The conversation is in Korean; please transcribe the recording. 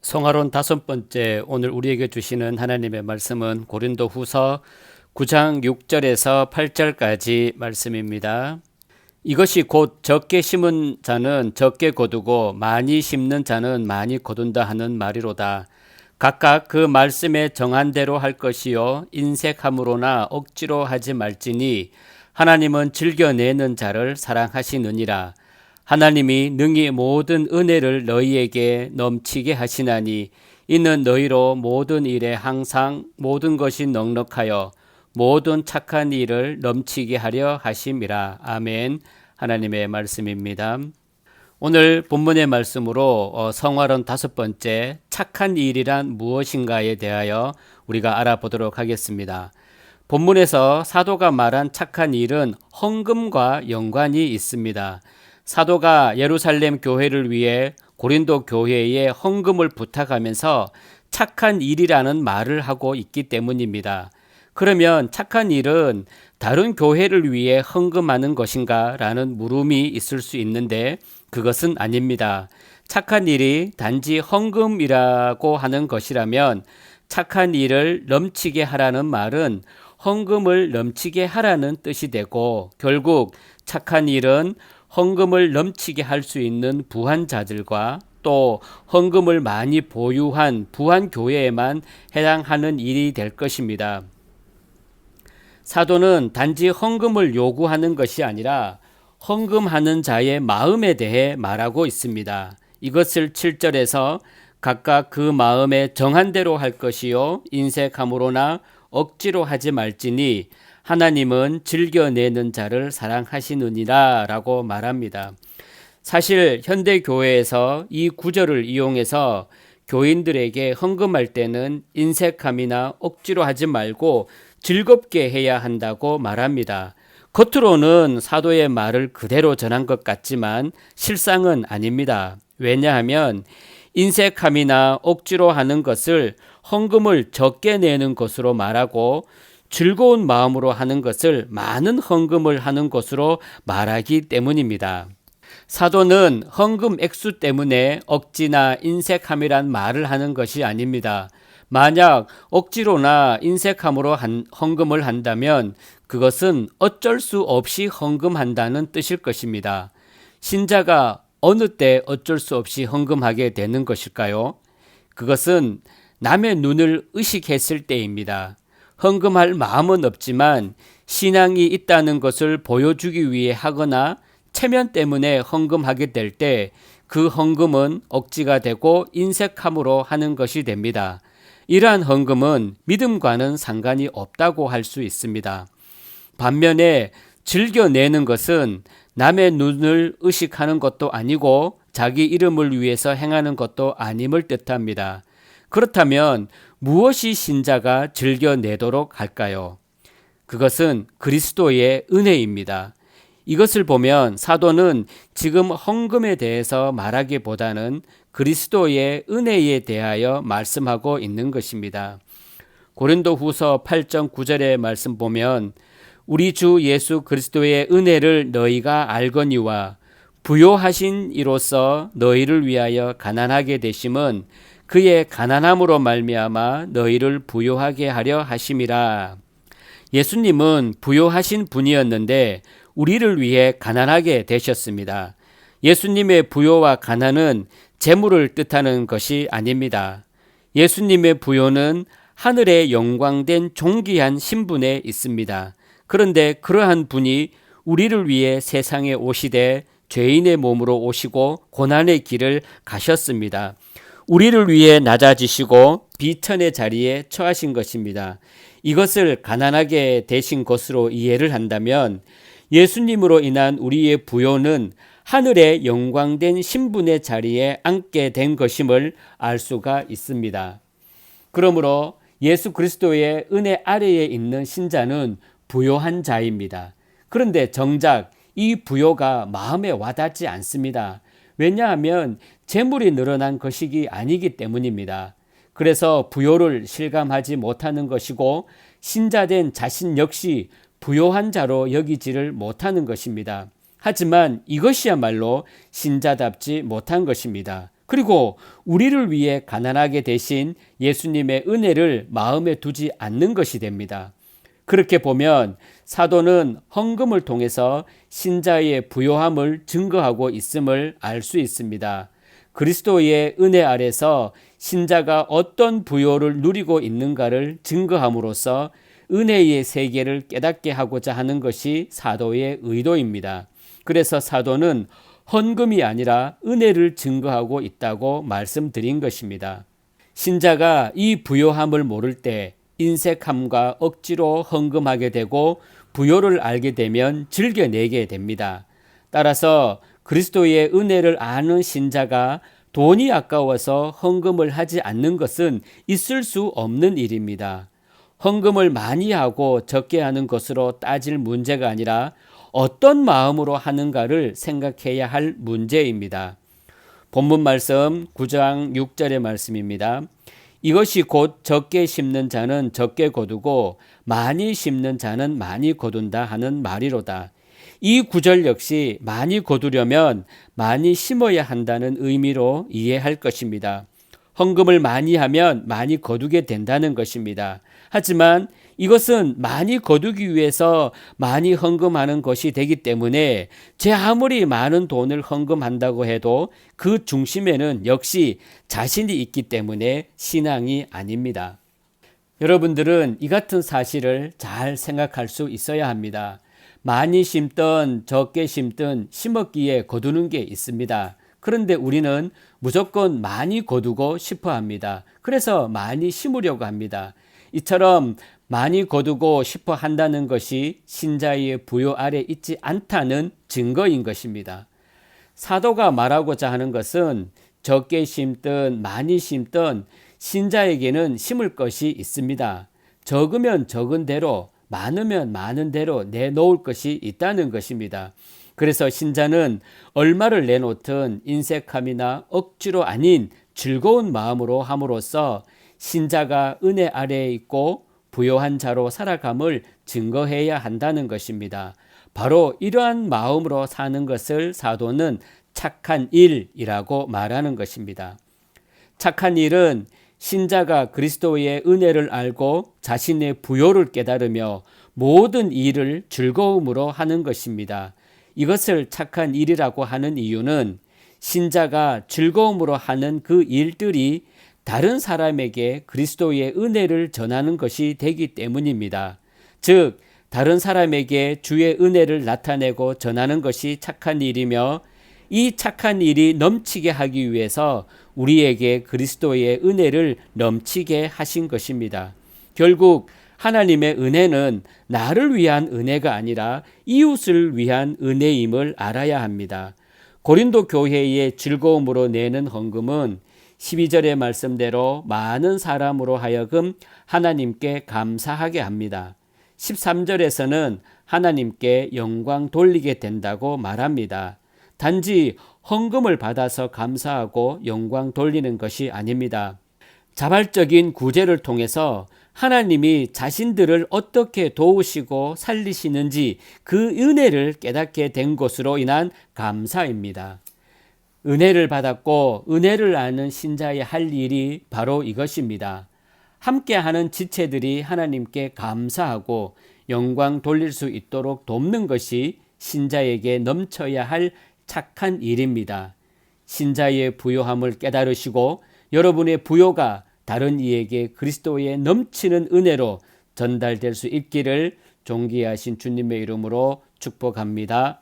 성화론 5번째, 오늘 우리에게 주시는 하나님의 말씀은 고린도후서 9장 6절에서 8절까지 말씀입니다. 이것이 곧 적게 심은 자는 적게 거두고 많이 심는 자는 많이 거둔다 하는 말이로다. 각각 그 말씀에 정한 대로 할 것이요 인색함으로나 억지로 하지 말지니 하나님은 즐겨내는 자를 사랑하시느니라. 하나님이 능히 모든 은혜를 너희에게 넘치게 하시나니 이는 너희로 모든 일에 항상 모든 것이 넉넉하여 모든 착한 일을 넘치게 하려 하심이라. 아멘. 하나님의 말씀입니다. 오늘 본문의 말씀으로 성화론 5번째, 착한 일이란 무엇인가에 대하여 우리가 알아보도록 하겠습니다. 본문에서 사도가 말한 착한 일은 헌금과 연관이 있습니다. 사도가 예루살렘 교회를 위해 고린도 교회에 헌금을 부탁하면서 착한 일이라는 말을 하고 있기 때문입니다. 그러면 착한 일은 다른 교회를 위해 헌금하는 것인가? 라는 물음이 있을 수 있는데 그것은 아닙니다. 착한 일이 단지 헌금이라고 하는 것이라면 착한 일을 넘치게 하라는 말은 헌금을 넘치게 하라는 뜻이 되고, 결국 착한 일은 헌금을 넘치게 할 수 있는 부한자들과 또 헌금을 많이 보유한 부한교회에만 해당하는 일이 될 것입니다. 사도는 단지 헌금을 요구하는 것이 아니라 헌금하는 자의 마음에 대해 말하고 있습니다. 이것을 7절에서 각각 그 마음에 정한 대로 할 것이요 인색함으로나 억지로 하지 말지니 하나님은 즐겨내는 자를 사랑하시느니라 라고 말합니다. 사실 현대교회에서 이 구절을 이용해서 교인들에게 헌금할 때는 인색함이나 억지로 하지 말고 즐겁게 해야 한다고 말합니다. 겉으로는 사도의 말을 그대로 전한 것 같지만 실상은 아닙니다. 왜냐하면 인색함이나 억지로 하는 것을 헌금을 적게 내는 것으로 말하고 즐거운 마음으로 하는 것을 많은 헌금을 하는 것으로 말하기 때문입니다. 사도는 헌금 액수 때문에 억지나 인색함이란 말을 하는 것이 아닙니다. 만약 억지로나 인색함으로 헌금을 한다면 그것은 어쩔 수 없이 헌금한다는 뜻일 것입니다. 신자가 어느 때 어쩔 수 없이 헌금하게 되는 것일까요? 그것은 남의 눈을 의식했을 때입니다. 헌금할 마음은 없지만 신앙이 있다는 것을 보여주기 위해 하거나 체면 때문에 헌금하게 될 때 그 헌금은 억지가 되고 인색함으로 하는 것이 됩니다. 이러한 헌금은 믿음과는 상관이 없다고 할 수 있습니다. 반면에 즐겨내는 것은 남의 눈을 의식하는 것도 아니고 자기 이름을 위해서 행하는 것도 아님을 뜻합니다. 그렇다면 무엇이 신자가 즐겨내도록 할까요? 그것은 그리스도의 은혜입니다. 이것을 보면 사도는 지금 헌금에 대해서 말하기보다는 그리스도의 은혜에 대하여 말씀하고 있는 것입니다. 고린도후서 8장 9절의 말씀 보면 우리 주 예수 그리스도의 은혜를 너희가 알거니와 부요하신 이로써 너희를 위하여 가난하게 되심은 그의 가난함으로 말미암아 너희를 부요하게 하려 하심이라. 예수님은 부요하신 분이었는데 우리를 위해 가난하게 되셨습니다. 예수님의 부요와 가난은 재물을 뜻하는 것이 아닙니다. 예수님의 부요는 하늘의 영광된 존귀한 신분에 있습니다. 그런데 그러한 분이 우리를 위해 세상에 오시되 죄인의 몸으로 오시고 고난의 길을 가셨습니다. 우리를 위해 낮아지시고 비천의 자리에 처하신 것입니다. 이것을 가난하게 되신 것으로 이해를 한다면 예수님으로 인한 우리의 부요는 하늘의 영광된 신분의 자리에 앉게 된 것임을 알 수가 있습니다. 그러므로 예수 그리스도의 은혜 아래에 있는 신자는 부요한 자입니다. 그런데 정작 이 부요가 마음에 와닿지 않습니다. 왜냐하면 재물이 늘어난 것이 아니기 때문입니다. 그래서 부요를 실감하지 못하는 것이고 신자된 자신 역시 부요한 자로 여기지를 못하는 것입니다. 하지만 이것이야말로 신자답지 못한 것입니다. 그리고 우리를 위해 가난하게 되신 예수님의 은혜를 마음에 두지 않는 것이 됩니다. 그렇게 보면 사도는 헌금을 통해서 신자의 부요함을 증거하고 있음을 알 수 있습니다. 그리스도의 은혜 아래서 신자가 어떤 부요를 누리고 있는가를 증거함으로써 은혜의 세계를 깨닫게 하고자 하는 것이 사도의 의도입니다. 그래서 사도는 헌금이 아니라 은혜를 증거하고 있다고 말씀드린 것입니다. 신자가 이 부요함을 모를 때 인색함과 억지로 헌금하게 되고 부요를 알게 되면 즐겨내게 됩니다. 따라서 그리스도의 은혜를 아는 신자가 돈이 아까워서 헌금을 하지 않는 것은 있을 수 없는 일입니다. 헌금을 많이 하고 적게 하는 것으로 따질 문제가 아니라 어떤 마음으로 하는가를 생각해야 할 문제입니다. 본문 말씀 9장 6절의 말씀입니다. 이것이 곧 적게 심는 자는 적게 거두고 많이 심는 자는 많이 거둔다 하는 말이로다. 이 구절 역시 많이 거두려면 많이 심어야 한다는 의미로 이해할 것입니다. 헌금을 많이 하면 많이 거두게 된다는 것입니다. 하지만 이것은 많이 거두기 위해서 많이 헌금하는 것이 되기 때문에 제 아무리 많은 돈을 헌금한다고 해도 그 중심에는 역시 자신이 있기 때문에 신앙이 아닙니다. 여러분들은 이 같은 사실을 잘 생각할 수 있어야 합니다. 많이 심든 적게 심든 심었기에 거두는 게 있습니다. 그런데 우리는 무조건 많이 거두고 싶어 합니다. 그래서 많이 심으려고 합니다. 이처럼 많이 거두고 싶어 한다는 것이 신자의 부요 아래 있지 않다는 증거인 것입니다. 사도가 말하고자 하는 것은 적게 심든 많이 심든 신자에게는 심을 것이 있습니다. 적으면 적은 대로, 많으면 많은 대로 내놓을 것이 있다는 것입니다. 그래서 신자는 얼마를 내놓든 인색함이나 억지로 아닌 즐거운 마음으로 함으로써 신자가 은혜 아래에 있고 부요한 자로 살아감을 증거해야 한다는 것입니다. 바로 이러한 마음으로 사는 것을 사도는 착한 일이라고 말하는 것입니다. 착한 일은 신자가 그리스도의 은혜를 알고 자신의 부요를 깨달으며 모든 일을 즐거움으로 하는 것입니다. 이것을 착한 일이라고 하는 이유는 신자가 즐거움으로 하는 그 일들이 다른 사람에게 그리스도의 은혜를 전하는 것이 되기 때문입니다. 즉, 다른 사람에게 주의 은혜를 나타내고 전하는 것이 착한 일이며 이 착한 일이 넘치게 하기 위해서 우리에게 그리스도의 은혜를 넘치게 하신 것입니다. 결국 하나님의 은혜는 나를 위한 은혜가 아니라 이웃을 위한 은혜임을 알아야 합니다. 고린도 교회의 즐거움으로 내는 헌금은 12절의 말씀대로 많은 사람으로 하여금 하나님께 감사하게 합니다. 13절에서는 하나님께 영광 돌리게 된다고 말합니다. 단지 헌금을 받아서 감사하고 영광 돌리는 것이 아닙니다. 자발적인 구제를 통해서 하나님이 자신들을 어떻게 도우시고 살리시는지 그 은혜를 깨닫게 된 것으로 인한 감사입니다. 은혜를 받았고 은혜를 아는 신자의 할 일이 바로 이것입니다. 함께하는 지체들이 하나님께 감사하고 영광 돌릴 수 있도록 돕는 것이 신자에게 넘쳐야 할 착한 일입니다. 신자의 부요함을 깨달으시고 여러분의 부요가 다른 이에게 그리스도의 넘치는 은혜로 전달될 수 있기를 존귀하신 주님의 이름으로 축복합니다.